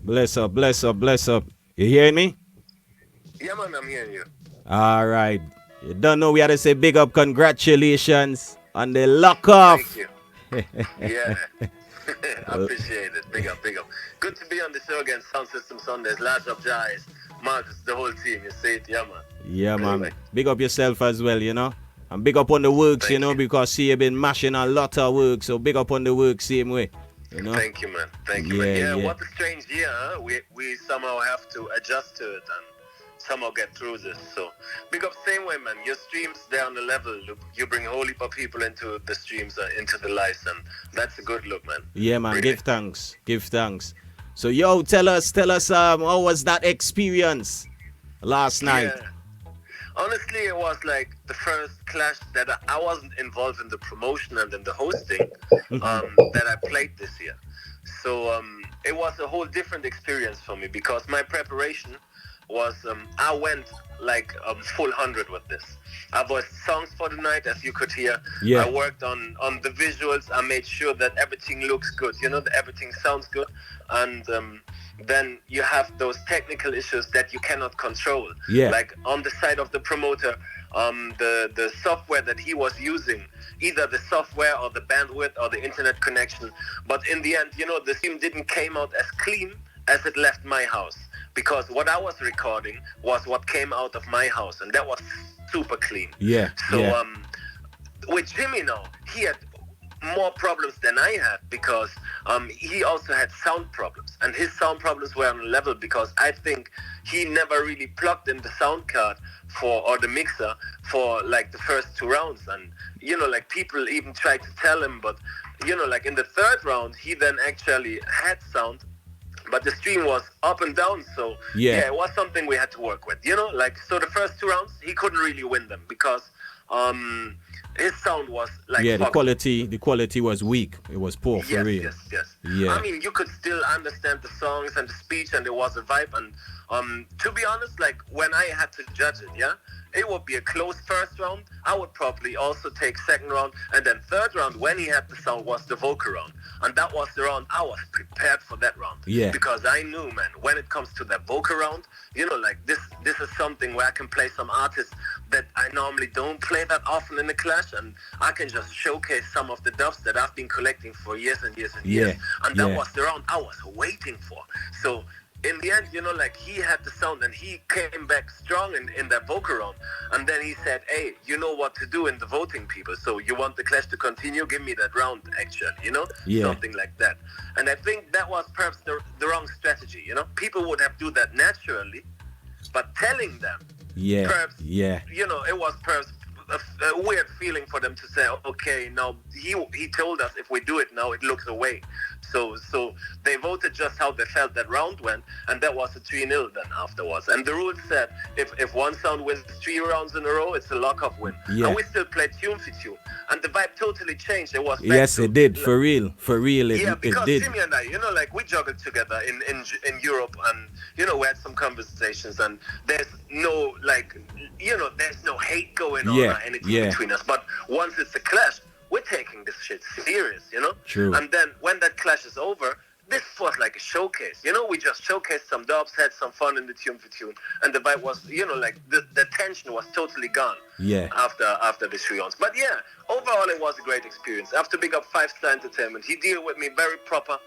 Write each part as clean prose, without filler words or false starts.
Bless up, bless up, bless up. You hearing me? Yeah, man, I'm hearing you. All right. You don't know we had to say big up congratulations on the lock Thank off. you. Yeah, I appreciate it. Big up, big up. Good to be on the show again. Sound System Sundays, Large Up Jais, Marcus, the whole team. You see it, yeah, man. Yeah, man. Anyway, Big up yourself as well, you know. And big up on the works, you thank know, you. because see you've been mashing a lot of work. So big up on the work same way. You know? Thank you, man. Thank you, man. Yeah, Yeah, yeah. what a strange year, huh? We somehow have to adjust to it and somehow get through this. So, big up same way, man. Your streams, they're on the level. You bring a whole heap of people into the streams, into the lives, and that's a good look, man. Yeah, man. Really. Give thanks. Give thanks. So yo, tell us how was that experience last night? Yeah. Honestly, it was like the first clash that I wasn't involved in the promotion and in the hosting that I played this year. So it was a whole different experience for me because my preparation was I went like full 100 with this. I voiced songs for the night, as you could hear. Yeah. I worked on the visuals. I made sure that everything looks good. You know, that everything sounds good, and then you have those technical issues that you cannot control. Yeah. Like on the side of the promoter, the software that he was using, either the software or the bandwidth or the internet connection. But in the end, you know, the theme didn't came out as clean as it left my house, because what I was recording was what came out of my house, and that was super clean. Yeah. So yeah. with Jimmy now, he had more problems than I had because he also had sound problems, and his sound problems were on a level because I think he never really plugged in the sound card or the mixer for like the first two rounds, and you know, like people even tried to tell him, but you know, like in the third round he then actually had sound, but the stream was up and down. So Yeah. it was something we had to work with, you know, like, so the first two rounds he couldn't really win them because his sound was like Yeah, the fucked. quality was weak. It was poor for Yes, real. yes. Yeah. I mean, you could still understand the songs and the speech, and there was a vibe. And to be honest, like when I had to judge it, yeah, it would be a close first round. I would probably also take second round, and then third round when he had the sound was the vocal round, and that was the round I was prepared for that round. Yeah. Because I knew, man, when it comes to that vocal round, you know, like this is something where I can play some artists that I normally don't play that often in the clash, and I can just showcase some of the dubs that I've been collecting for years and years and years. And that was the round I was waiting for. So in the end, you know, like he had the sound and he came back strong in that vocal round. And then he said, hey, you know what to do in the voting, people. So you want the clash to continue? Give me that round, actually, you know? Yeah. Something like that. And I think that was perhaps the wrong strategy, you know? People would have do that naturally, but telling them, Yeah. perhaps, Yeah. you know, it was perhaps a weird feeling for them to say, okay, now he told us if we do it now, it looks away. So they voted just how they felt that round went, and that was a 3-0 then afterwards. And the rules said if one sound wins 3 rounds in a row, it's a lock-up win. Yeah. And we still played tune for tune, and the vibe totally changed. It was back Yes, to, it did. For real. For real. yeah, It because did. Jimmy and I, you know, like we juggled together in Europe, and you know, we had some conversations, and there's no, like, you know, there's no hate going on Yeah, or anything yeah. between us. But once it's a clash, we're taking this shit serious, you know. True. And then when that clash is over, this was like a showcase, you know. We just showcased some dubs, had some fun in the tune for tune, and the vibe was, you know, like the tension was totally gone. Yeah. After the 3 rounds. But yeah, overall it was a great experience. I have to big up 5-Star Entertainment. He dealt with me very proper.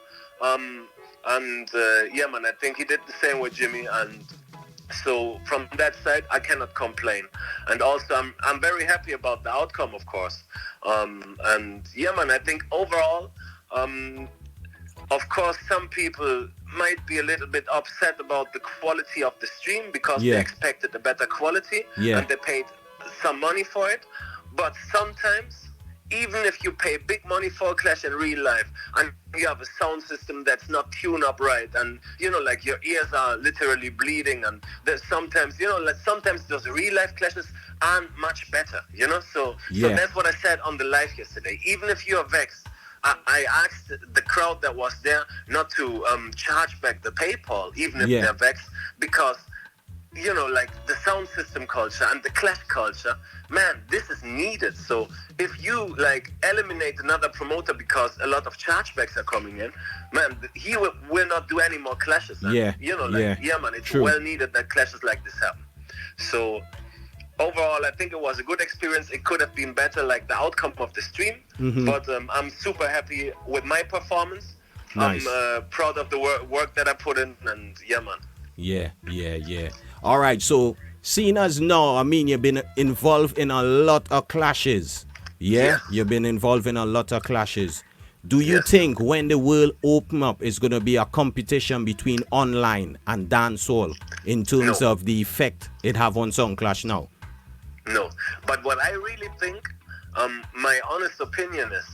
Yeah, man, I think he did the same with Jimmy, and so from that side I cannot complain. And also I'm very happy about the outcome, of course. And yeah, man, I think overall, of course, some people might be a little bit upset about the quality of the stream because Yeah. they expected a better quality, Yeah. and they paid some money for it. But sometimes, even if you pay big money for a clash in real life and you have a sound system that's not tuned up right, and you know, like your ears are literally bleeding, and there's sometimes, you know, like sometimes those real life clashes aren't much better, you know. So Yeah. that's what I said on the live yesterday. Even if you're vexed, I asked the crowd that was there not to charge back the PayPal, even if Yeah. they're vexed, because you know, like the sound system culture and the clash culture, man, this is needed. So if you like eliminate another promoter because a lot of chargebacks are coming in, man, he will not do any more clashes. And, Yeah, you know, like, yeah, man, it's true. well needed that clashes like this happen. So overall, I think it was a good experience. It could have been better, like the outcome of the stream, but I'm super happy with my performance. Nice. I'm proud of the work that I put in, and yeah, man. Yeah. All right, so seeing as now, I mean, you've been involved in a lot of clashes. Yeah, Yes. you've been involved in a lot of clashes. Do you Yes. think when the world open up, it's going to be a competition between online and dancehall in terms No. of the effect it have on Sound Clash now? No, but what I really think, my honest opinion is,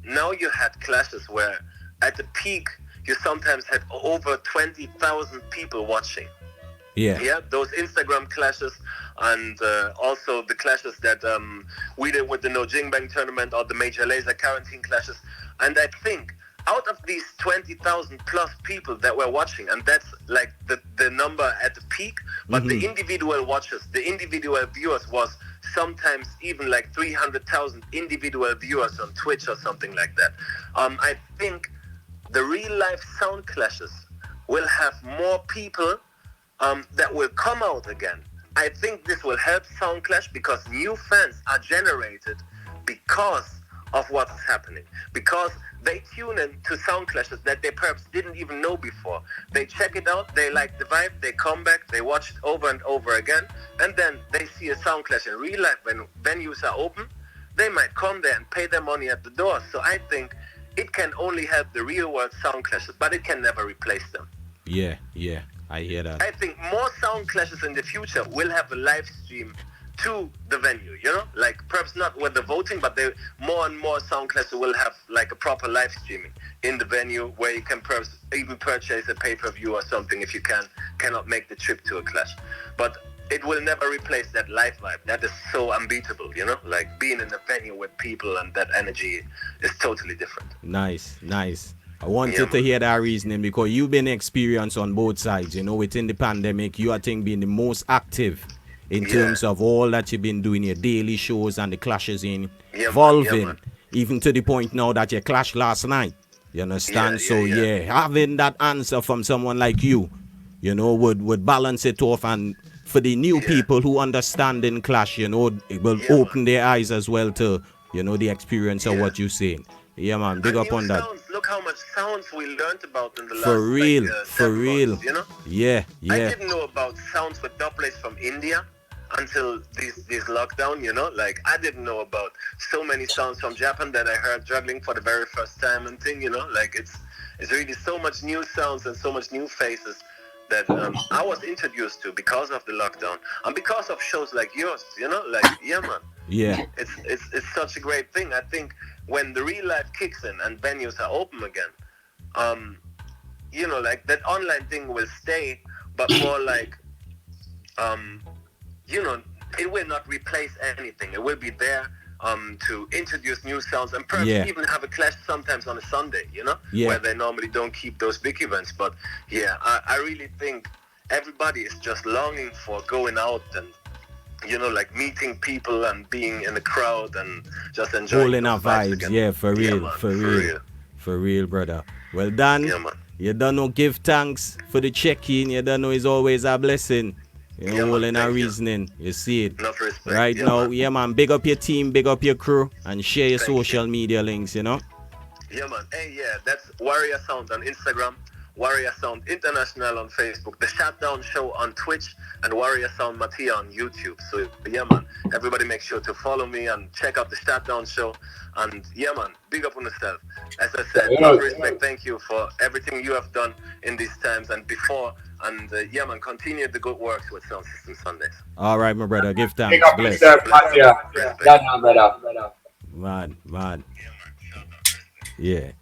now you had clashes where at the peak you sometimes had over 20,000 people watching. Yeah, those Instagram clashes, and also the clashes that we did with the No Jing Bang tournament or the Major Laser quarantine clashes. And I think out of these 20,000 plus people that were watching, and that's like the number at the peak, but the individual watchers, the individual viewers was sometimes even like 300,000 individual viewers on Twitch or something like that. I think the real life sound clashes will have more people that will come out again. I think this will help Sound Clash because new fans are generated because of what's happening. Because they tune in to Sound Clashes that they perhaps didn't even know before. They check it out, they like the vibe, they come back, they watch it over and over again, and then they see a Sound Clash in real life when venues are open. They might come there and pay their money at the door. So I think it can only help the real world Sound Clashes, but it can never replace them. Yeah, I hear that. I think more Sound Clashes in the future will have a live stream to the venue, you know, like perhaps not with the voting, but they more and more Sound Clashes will have like a proper live streaming in the venue where you can perhaps even purchase a pay-per-view or something if you cannot make the trip to a clash. But it will never replace that live vibe. That is so unbeatable, you know, like being in a venue with people and that energy is totally different. Nice. I wanted to hear that reasoning because you've been experienced on both sides. You know, within the pandemic, you, I think, being the most active in terms of all that you've been doing, your daily shows and the clashes evolving, even to the point now that you clashed last night. You understand? Having that answer from someone like you, you know, would balance it off. And for the new people who understand in clash, you know, it will open their eyes as well to, you know, the experience of what you're saying. Yeah, man, big up on that. Sounds, look how much sounds we learned about in the last For real. months, you know? Yeah. I didn't know about sounds with doublets from India until this lockdown, you know? Like, I didn't know about so many sounds from Japan that I heard juggling for the very first time and thing, you know? Like, it's really so much new sounds and so much new faces that I was introduced to because of the lockdown and because of shows like yours, you know? Like, yeah, man. Yeah. It's such a great thing. I think when the real life kicks in and venues are open again, you know, like that online thing will stay, but more like, you know, it will not replace anything. It will be there to introduce new sounds and perhaps even have a clash sometimes on a Sunday, you know, where they normally don't keep those big events. But yeah, I really think everybody is just longing for going out and, you know, like meeting people and being in the crowd and just enjoying holding our vibes. again. Yeah, for real, man, for real, brother. Well done. Yeah, man. You don't know, give thanks for the check-in. You don't know, it's always a blessing. You know, holding our reasoning. You see it. Enough respect. Right now, man, big up your team, big up your crew, and share your Thank social media links, you know? Yeah, man. Hey, yeah, that's Warrior Sound on Instagram, Warrior Sound International on Facebook, The Shutdown Show on Twitch, and Warrior Sound Mattia on YouTube. So, yeah, man, everybody make sure to follow me and check out The Shutdown Show. And, yeah, man, big up on yourself. As I said, respect, thank you for everything you have done in these times and before. And, yeah, man, continue the good work with Sound System Sundays. All right, my brother, give thanks. Big up Bless. yourself, Mattia. Yeah, brother. Man. Yeah.